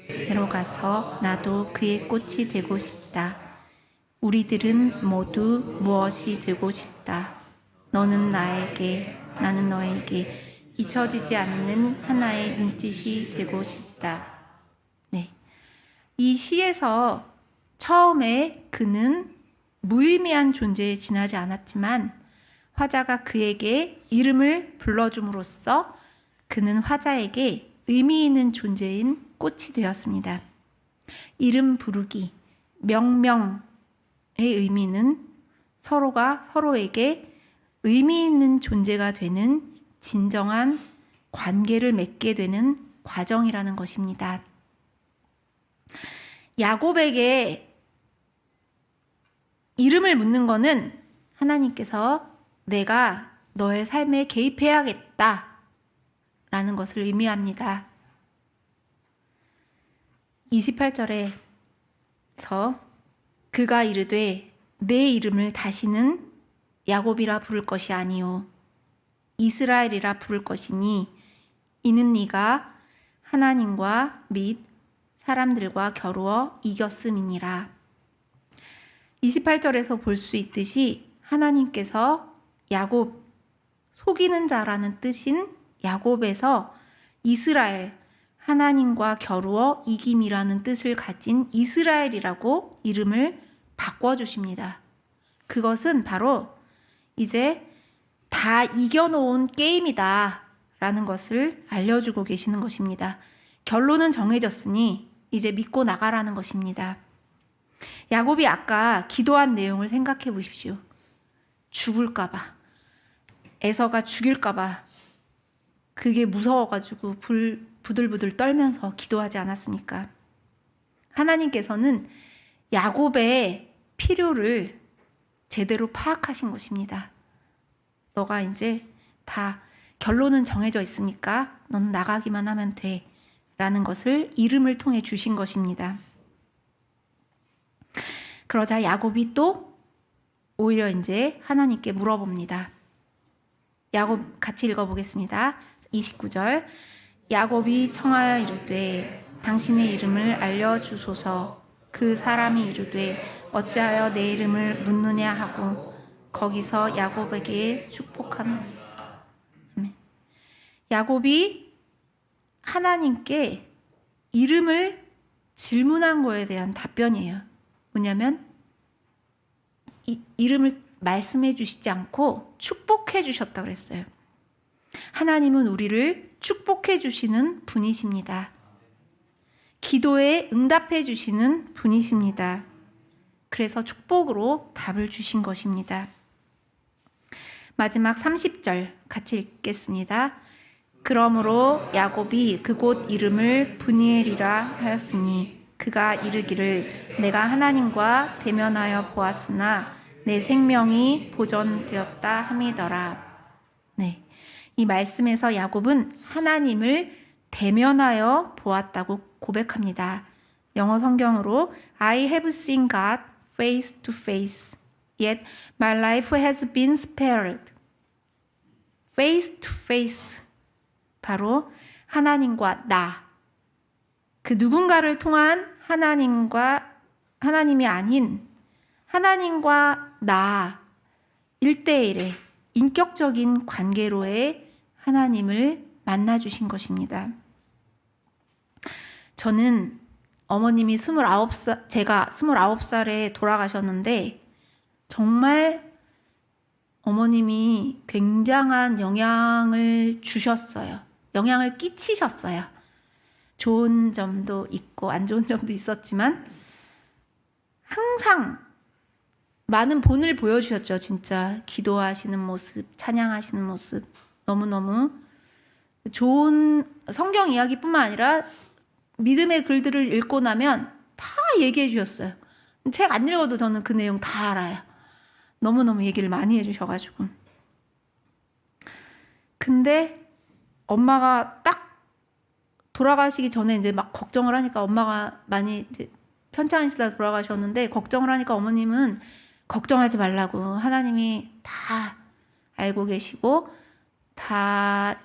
배로 가서 나도 그의 꽃이 되고 싶다. 우리들은 모두 무엇이 되고 싶다. 너는 나에게, 나는 너에게 잊혀지지 않는 하나의 눈짓이 되고 싶다. 네. 이 시에서 처음에 그는 무의미한 존재에 지나지 않았지만 화자가 그에게 이름을 불러줌으로써 그는 화자에게 의미 있는 존재인 꽃이 되었습니다. 이름 부르기, 명명의 의미는 서로가 서로에게 의미 있는 존재가 되는 진정한 관계를 맺게 되는 과정이라는 것입니다. 야곱에게 이름을 묻는 것은 하나님께서 내가 너의 삶에 개입해야겠다 라는 것을 의미합니다. 28절에서 그가 이르되 내 이름을 다시는 야곱이라 부를 것이 아니요 이스라엘이라 부를 것이니 이는 네가 하나님과 및 사람들과 겨루어 이겼음이니라. 28절에서 볼 수 있듯이 하나님께서 야곱, 속이는 자라는 뜻인 야곱에서 이스라엘, 하나님과 겨루어 이김이라는 뜻을 가진 이스라엘이라고 이름을 바꿔주십니다. 그것은 바로 이제 다 이겨놓은 게임이다 라는 것을 알려주고 계시는 것입니다. 결론은 정해졌으니 이제 믿고 나가라는 것입니다. 야곱이 아까 기도한 내용을 생각해 보십시오. 죽을까봐, 에서가 죽일까봐 그게 무서워가지고 부들부들 떨면서 기도하지 않았습니까? 하나님께서는 야곱의 필요를 제대로 파악하신 것입니다. 너가 이제 다 결론은 정해져 있으니까 너는 나가기만 하면 돼 라는 것을 이름을 통해 주신 것입니다. 그러자 야곱이 또 오히려 이제 하나님께 물어봅니다. 야곱 같이 읽어보겠습니다. 29절 야곱이 청하여 이르되 당신의 이름을 알려주소서. 그 사람이 이르되 어찌하여 내 이름을 묻느냐 하고 거기서 야곱에게 축복하며 야곱이 하나님께 이름을 질문한 거에 대한 답변이에요. 뭐냐면 이름을 말씀해 주시지 않고 축복해 주셨다고 그랬어요. 하나님은 우리를 축복해 주시는 분이십니다. 기도에 응답해 주시는 분이십니다. 그래서 축복으로 답을 주신 것입니다. 마지막 30절 같이 읽겠습니다. 그러므로 야곱이 그곳 이름을 브니엘이라 하였으니 그가 이르기를 내가 하나님과 대면하여 보았으나 내 생명이 보존되었다 함이더라. 네, 이 말씀에서 야곱은 하나님을 대면하여 보았다고 고백합니다. 영어 성경으로 I have seen God face to face, yet my life has been spared. face to face, 바로 하나님과 나, 그 누군가를 통한 하나님이 아닌 하나님과 나 1대1의 인격적인 관계로의 하나님을 만나주신 것입니다. 저는 어머님이 제가 29살에 돌아가셨는데 정말 어머님이 굉장한 영향을 주셨어요. 영향을 끼치셨어요. 좋은 점도 있고 안 좋은 점도 있었지만 항상 많은 본을 보여주셨죠. 진짜 기도하시는 모습, 찬양하시는 모습 너무너무 좋은 성경 이야기뿐만 아니라 믿음의 글들을 읽고 나면 다 얘기해 주셨어요. 책 안 읽어도 저는 그 내용 다 알아요. 너무너무 얘기를 많이 해주셔가지고. 근데 엄마가 딱 돌아가시기 전에 이제 막 걱정을 하니까 엄마가 많이 이제 편찮으시다 돌아가셨는데 걱정을 하니까 어머님은 걱정하지 말라고 하나님이 다 알고 계시고 다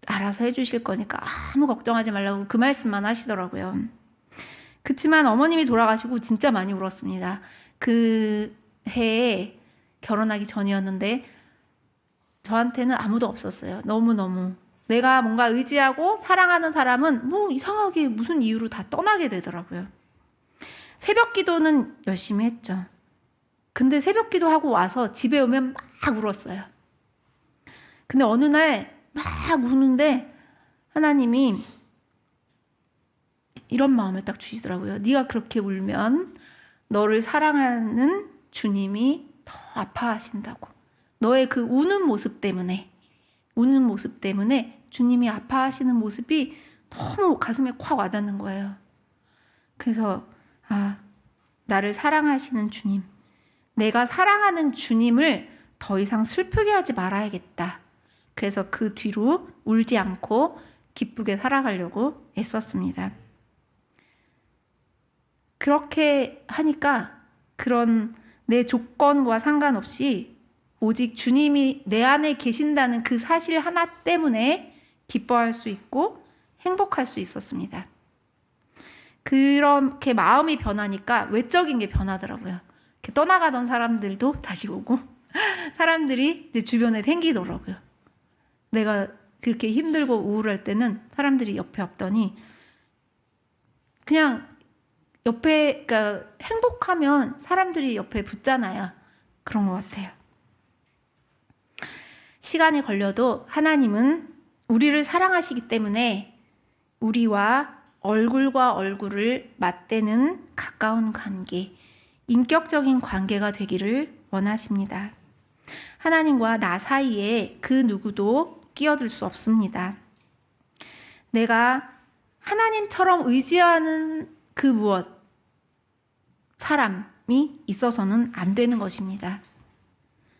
알아서 해주실 거니까 아무 걱정하지 말라고 그 말씀만 하시더라고요. 그치만 어머님이 돌아가시고 진짜 많이 울었습니다. 그 해에 결혼하기 전이었는데 저한테는 아무도 없었어요. 너무너무. 내가 뭔가 의지하고 사랑하는 사람은 뭐 이상하게 무슨 이유로 다 떠나게 되더라고요. 새벽 기도는 열심히 했죠. 근데 새벽 기도하고 와서 집에 오면 막 울었어요. 근데 어느 날 막 우는데 하나님이 이런 마음을 딱 주시더라고요. 네가 그렇게 울면 너를 사랑하는 주님이 더 아파하신다고. 너의 그 우는 모습 때문에 주님이 아파하시는 모습이 너무 가슴에 콱 와닿는 거예요. 그래서 나를 사랑하시는 주님, 내가 사랑하는 주님을 더 이상 슬프게 하지 말아야겠다. 그래서 그 뒤로 울지 않고 기쁘게 살아가려고 애썼습니다. 그렇게 하니까 그런 내 조건과 상관없이 오직 주님이 내 안에 계신다는 그 사실 하나 때문에 기뻐할 수 있고 행복할 수 있었습니다. 그렇게 마음이 변하니까 외적인 게 변하더라고요. 이렇게 떠나가던 사람들도 다시 오고 사람들이 이제 주변에 생기더라고요. 내가 그렇게 힘들고 우울할 때는 사람들이 옆에 없더니 그냥 옆에, 그러니까 행복하면 사람들이 옆에 붙잖아요. 그런 것 같아요. 시간이 걸려도 하나님은 우리를 사랑하시기 때문에 우리와 얼굴과 얼굴을 맞대는 가까운 관계, 인격적인 관계가 되기를 원하십니다. 하나님과 나 사이에 그 누구도 끼어들 수 없습니다. 내가 하나님처럼 의지하는 그 무엇, 사람이 있어서는 안 되는 것입니다.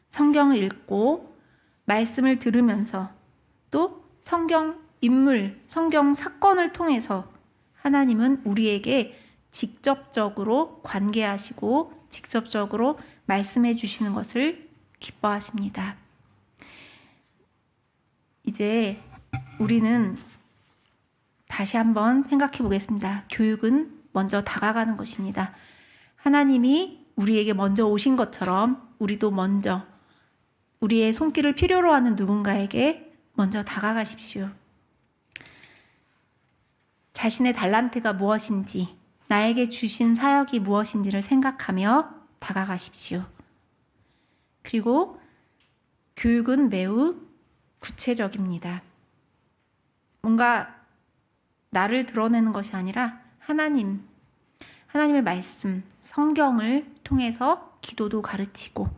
성경을 읽고 말씀을 들으면서 또 성경 인물, 성경 사건을 통해서 하나님은 우리에게 직접적으로 관계하시고 직접적으로 말씀해 주시는 것을 기뻐하십니다. 이제 우리는 다시 한번 생각해 보겠습니다. 교육은 먼저 다가가는 것입니다. 하나님이 우리에게 먼저 오신 것처럼 우리도 먼저 우리의 손길을 필요로 하는 누군가에게 먼저 다가가십시오. 자신의 달란트가 무엇인지, 나에게 주신 사역이 무엇인지를 생각하며 다가가십시오. 그리고 교육은 매우 구체적입니다. 뭔가 나를 드러내는 것이 아니라 하나님의 말씀, 성경을 통해서 기도도 가르치고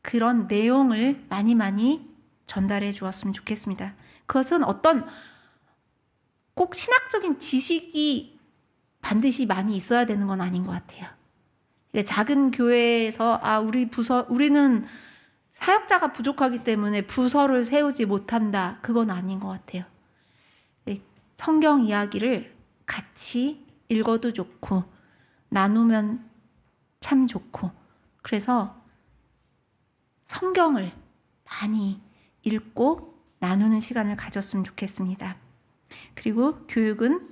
그런 내용을 많이 전달해 주었으면 좋겠습니다. 그것은 어떤 꼭 신학적인 지식이 반드시 많이 있어야 되는 건 아닌 것 같아요. 그러니까 작은 교회에서 우리는 사역자가 부족하기 때문에 부서를 세우지 못한다. 그건 아닌 것 같아요. 성경 이야기를 같이 읽어도 좋고 나누면 참 좋고, 그래서 성경을 많이 읽고 나누는 시간을 가졌으면 좋겠습니다. 그리고 교육은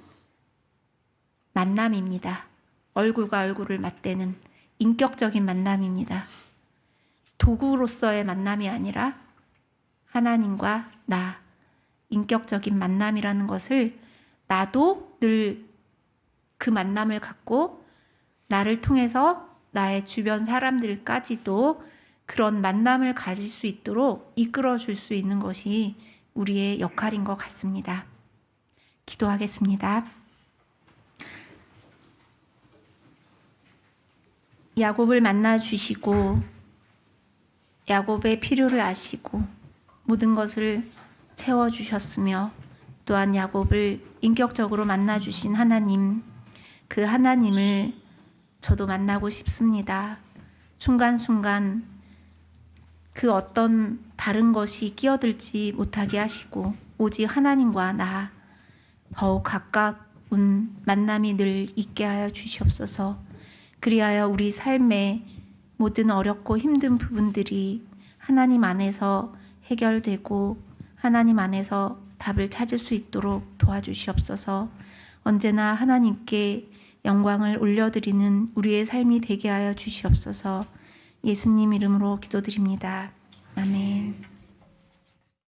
만남입니다. 얼굴과 얼굴을 맞대는 인격적인 만남입니다. 도구로서의 만남이 아니라 하나님과 나, 인격적인 만남이라는 것을 나도 늘 그 만남을 갖고 나를 통해서 나의 주변 사람들까지도 그런 만남을 가질 수 있도록 이끌어 줄 수 있는 것이 우리의 역할인 것 같습니다. 기도하겠습니다. 야곱을 만나 주시고 야곱의 필요를 아시고 모든 것을 채워 주셨으며, 또한 야곱을 인격적으로 만나 주신 하나님, 그 하나님을 저도 만나고 싶습니다. 순간순간 그 어떤 다른 것이 끼어들지 못하게 하시고 오직 하나님과 나 더욱 가까운 만남이 늘 있게 하여 주시옵소서. 그리하여 우리 삶의 모든 어렵고 힘든 부분들이 하나님 안에서 해결되고 하나님 안에서 답을 찾을 수 있도록 도와주시옵소서. 언제나 하나님께 영광을 올려드리는 우리의 삶이 되게 하여 주시옵소서. 예수님 이름으로 기도드립니다. 아멘.